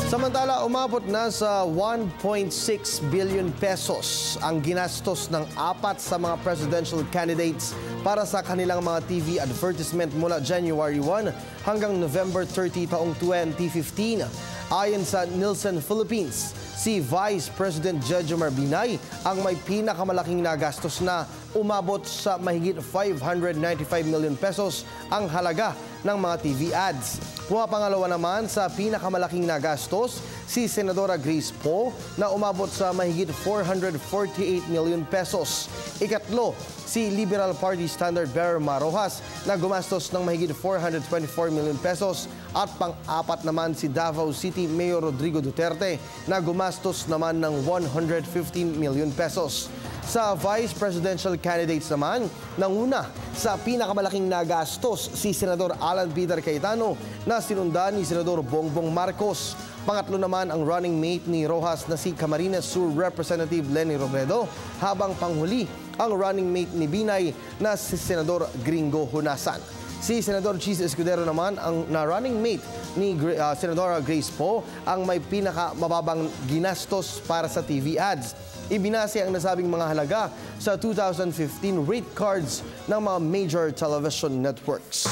Samantala, umabot na sa 1.6 billion pesos ang ginastos ng 4 sa mga presidential candidates para sa kanilang mga TV advertisement mula January 1 hanggang November 30 taong 2015. Ayon sa Nielsen Philippines, si Vice President Jejomar Binay ang may pinakamalaking nagastos na umabot sa mahigit 595 million pesos ang halaga ng mga TV ads. Pumapangalawa naman sa pinakamalaking nagastos si Senadora Grace Poe na umabot sa mahigit 448 million pesos. Ikatlo, si Liberal Party Standard Bearer Marojas na gumastos ng mahigit 424 million pesos at pang-apat naman si Davao City Mayor Rodrigo Duterte na gumastos naman ng 115 million pesos. Sa Vice Presidential candidates naman, nanguna sa pinakamalaking nagastos si Senador Alan Peter Cayetano na sinundan ni Senador Bongbong Marcos. Pangatlo naman ang running mate ni Rojas na si Camarines Sur Representative Leni Robredo, habang panghuli ang running mate ni Binay na si Senador Gringo Honasan. Si Senador Chis Escudero naman ang na running mate ni Senadora Grace Poe ang may pinakamababang ginastos para sa TV ads. Ibinase ang nasabing mga halaga sa 2015 rate cards ng mga major television networks.